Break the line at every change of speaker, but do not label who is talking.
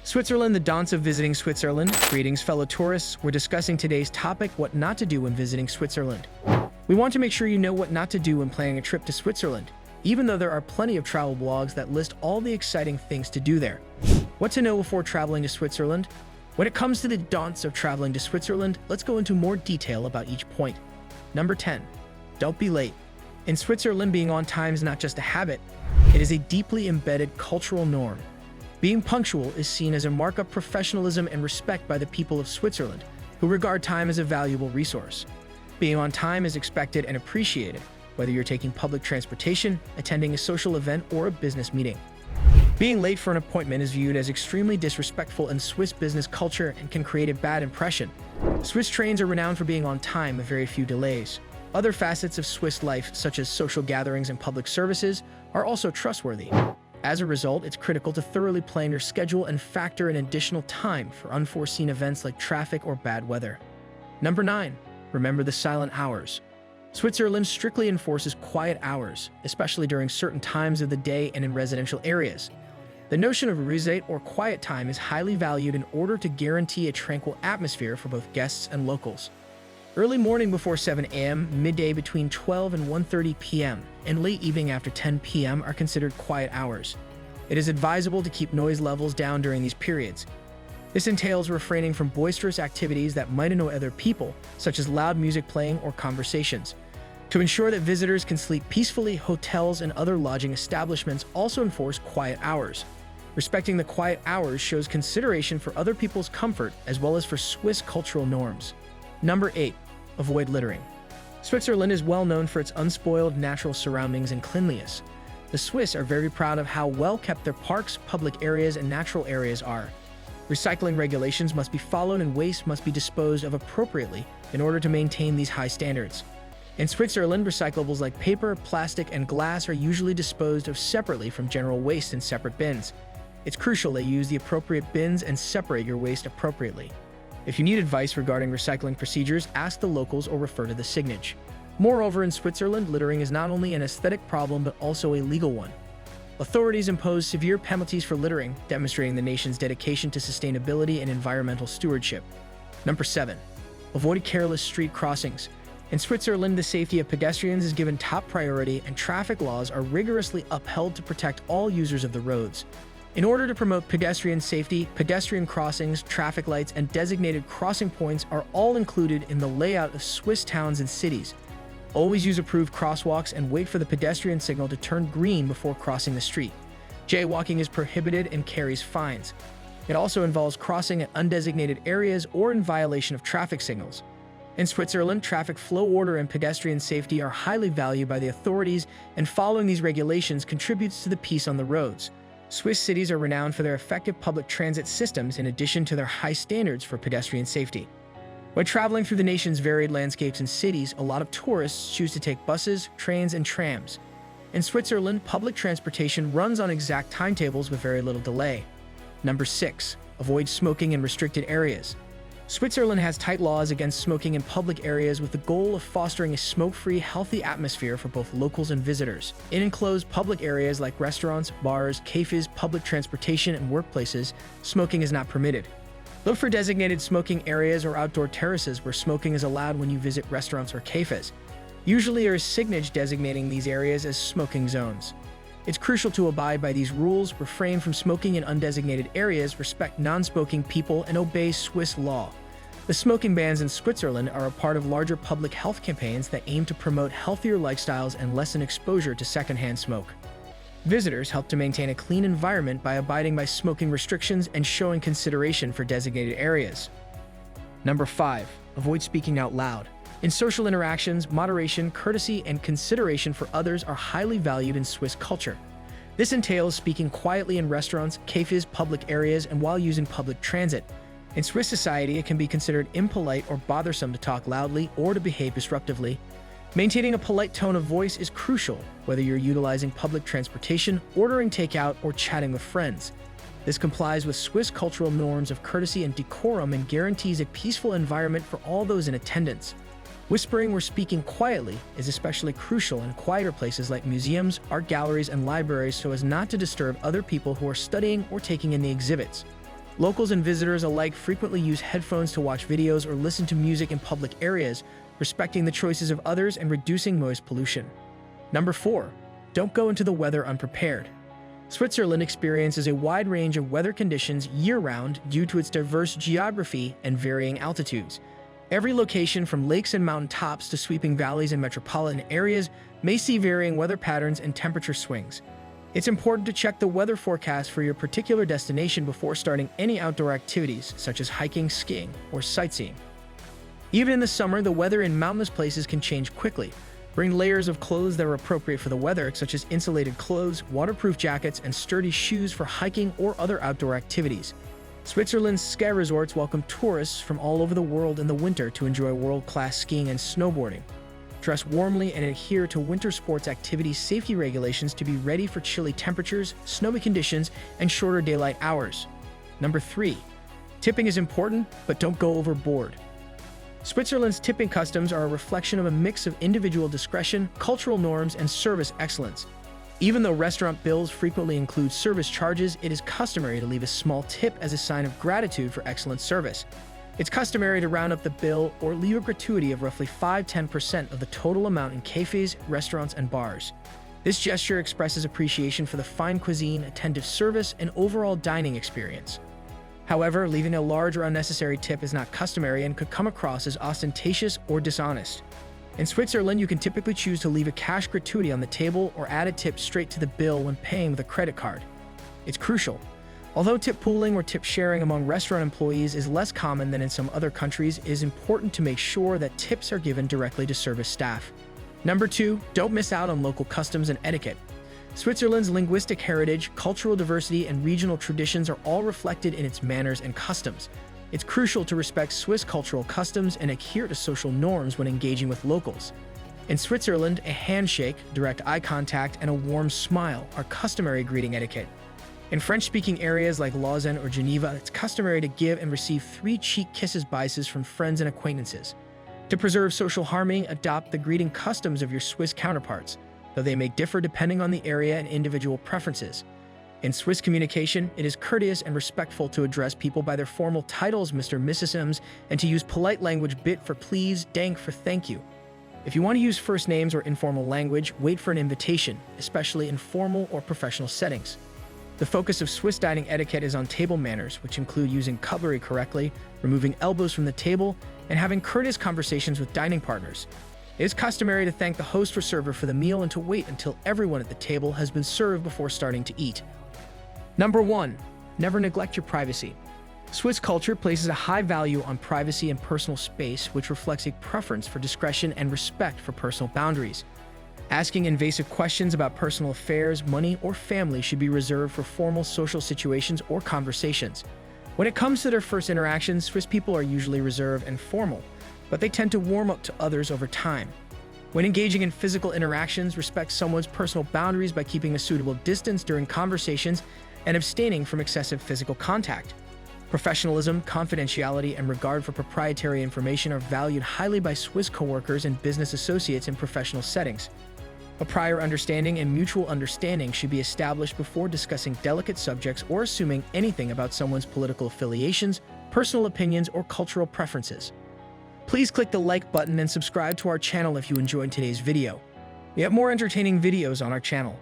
Switzerland, the dance of visiting Switzerland. Greetings, fellow tourists. We're discussing today's topic, what not to do when visiting Switzerland. We want to make sure you know what not to do when planning a trip to Switzerland, even though there are plenty of travel blogs that list all the exciting things to do there. What to know before traveling to Switzerland? When it comes to the dance of traveling to Switzerland, let's go into more detail about each point. Number 10. Don't be late. In Switzerland, being on time is not just a habit, it is a deeply embedded cultural norm. Being punctual is seen as a mark of professionalism and respect by the people of Switzerland, who regard time as a valuable resource. Being on time is expected and appreciated, whether you're taking public transportation, attending a social event, or a business meeting. Being late for an appointment is viewed as extremely disrespectful in Swiss business culture and can create a bad impression. Swiss trains are renowned for being on time with very few delays. Other facets of Swiss life, such as social gatherings and public services, are also trustworthy. As a result, it's critical to thoroughly plan your schedule and factor in additional time for unforeseen events like traffic or bad weather. Number 9. Remember the silent hours. Switzerland strictly enforces quiet hours, especially during certain times of the day and in residential areas. The notion of Ruhezeit or quiet time is highly valued in order to guarantee a tranquil atmosphere for both guests and locals. Early morning before 7 a.m., midday between 12 and 1:30 p.m., and late evening after 10 p.m. are considered quiet hours. It is advisable to keep noise levels down during these periods. This entails refraining from boisterous activities that might annoy other people, such as loud music playing or conversations. To ensure that visitors can sleep peacefully, hotels and other lodging establishments also enforce quiet hours. Respecting the quiet hours shows consideration for other people's comfort as well as for Swiss cultural norms. Number 8. Avoid littering. Switzerland is well known for its unspoiled natural surroundings and cleanliness. The Swiss are very proud of how well kept their parks, public areas, and natural areas are. Recycling regulations must be followed and waste must be disposed of appropriately in order to maintain these high standards. In Switzerland, recyclables like paper, plastic, and glass are usually disposed of separately from general waste in separate bins. It's crucial that you use the appropriate bins and separate your waste appropriately. If you need advice regarding recycling procedures, ask the locals or refer to the signage. Moreover, in Switzerland, littering is not only an aesthetic problem but also a legal one. Authorities impose severe penalties for littering, demonstrating the nation's dedication to sustainability and environmental stewardship. Number 7. Avoid careless street crossings. In Switzerland, the safety of pedestrians is given top priority and traffic laws are rigorously upheld to protect all users of the roads. In order to promote pedestrian safety, pedestrian crossings, traffic lights, and designated crossing points are all included in the layout of Swiss towns and cities. Always use approved crosswalks and wait for the pedestrian signal to turn green before crossing the street. Jaywalking is prohibited and carries fines. It also involves crossing at undesignated areas or in violation of traffic signals. In Switzerland, traffic flow order and pedestrian safety are highly valued by the authorities, and following these regulations contributes to the peace on the roads. Swiss cities are renowned for their effective public transit systems in addition to their high standards for pedestrian safety. When traveling through the nation's varied landscapes and cities, a lot of tourists choose to take buses, trains, and trams. In Switzerland, public transportation runs on exact timetables with very little delay. Number 6. Avoid smoking in restricted areas. Switzerland has tight laws against smoking in public areas with the goal of fostering a smoke-free, healthy atmosphere for both locals and visitors. In enclosed public areas like restaurants, bars, cafes, public transportation, and workplaces, smoking is not permitted. Look for designated smoking areas or outdoor terraces where smoking is allowed when you visit restaurants or cafes. Usually there is signage designating these areas as smoking zones. It's crucial to abide by these rules, refrain from smoking in undesignated areas, respect non-smoking people, and obey Swiss law. The smoking bans in Switzerland are a part of larger public health campaigns that aim to promote healthier lifestyles and lessen exposure to secondhand smoke. Visitors help to maintain a clean environment by abiding by smoking restrictions and showing consideration for designated areas. Number 5. Avoid speaking out loud. In social interactions, moderation, courtesy, and consideration for others are highly valued in Swiss culture. This entails speaking quietly in restaurants, cafes, public areas, and while using public transit. In Swiss society, it can be considered impolite or bothersome to talk loudly or to behave disruptively. Maintaining a polite tone of voice is crucial, whether you're utilizing public transportation, ordering takeout, or chatting with friends. This complies with Swiss cultural norms of courtesy and decorum and guarantees a peaceful environment for all those in attendance. Whispering or speaking quietly is especially crucial in quieter places like museums, art galleries, and libraries so as not to disturb other people who are studying or taking in the exhibits. Locals and visitors alike frequently use headphones to watch videos or listen to music in public areas, respecting the choices of others and reducing noise pollution. Number 4. Don't go into the weather unprepared. Switzerland experiences a wide range of weather conditions year-round due to its diverse geography and varying altitudes. Every location, from lakes and mountain tops to sweeping valleys and metropolitan areas, may see varying weather patterns and temperature swings. It's important to check the weather forecast for your particular destination before starting any outdoor activities, such as hiking, skiing, or sightseeing. Even in the summer, the weather in mountainous places can change quickly. Bring layers of clothes that are appropriate for the weather, such as insulated clothes, waterproof jackets, and sturdy shoes for hiking or other outdoor activities. Switzerland's ski resorts welcome tourists from all over the world in the winter to enjoy world-class skiing and snowboarding. Dress warmly and adhere to winter sports activity safety regulations to be ready for chilly temperatures, snowy conditions, and shorter daylight hours. Number 3. Tipping is important, but don't go overboard. Switzerland's tipping customs are a reflection of a mix of individual discretion, cultural norms, and service excellence. Even though restaurant bills frequently include service charges, it is customary to leave a small tip as a sign of gratitude for excellent service. It's customary to round up the bill or leave a gratuity of roughly 5–10% of the total amount in cafes, restaurants, and bars. This gesture expresses appreciation for the fine cuisine, attentive service, and overall dining experience. However, leaving a large or unnecessary tip is not customary and could come across as ostentatious or dishonest. In Switzerland, you can typically choose to leave a cash gratuity on the table or add a tip straight to the bill when paying with a credit card. It's crucial. Although tip pooling or tip sharing among restaurant employees is less common than in some other countries, it is important to make sure that tips are given directly to service staff. Number 2, don't miss out on local customs and etiquette. Switzerland's linguistic heritage, cultural diversity, and regional traditions are all reflected in its manners and customs. It's crucial to respect Swiss cultural customs and adhere to social norms when engaging with locals. In Switzerland, a handshake, direct eye contact, and a warm smile are customary greeting etiquette. In French-speaking areas like Lausanne or Geneva, it's customary to give and receive 3 cheek kisses bises from friends and acquaintances. To preserve social harmony, adopt the greeting customs of your Swiss counterparts, though they may differ depending on the area and individual preferences. In Swiss communication, it is courteous and respectful to address people by their formal titles, Mr. Mrs. Sims, and to use polite language bit for please, dank for thank you. If you want to use first names or informal language, wait for an invitation, especially in formal or professional settings. The focus of Swiss dining etiquette is on table manners, which include using cutlery correctly, removing elbows from the table, and having courteous conversations with dining partners. It is customary to thank the host or server for the meal and to wait until everyone at the table has been served before starting to eat. Number 1. Never neglect your privacy. Swiss culture places a high value on privacy and personal space, which reflects a preference for discretion and respect for personal boundaries. Asking invasive questions about personal affairs, money, or family should be reserved for formal social situations or conversations. When it comes to their first interactions, Swiss people are usually reserved and formal, but they tend to warm up to others over time. When engaging in physical interactions, respect someone's personal boundaries by keeping a suitable distance during conversations and abstaining from excessive physical contact. Professionalism, confidentiality, and regard for proprietary information are valued highly by Swiss coworkers and business associates in professional settings. A prior understanding and mutual understanding should be established before discussing delicate subjects or assuming anything about someone's political affiliations, personal opinions, or cultural preferences. Please click the like button and subscribe to our channel if you enjoyed today's video. We have more entertaining videos on our channel.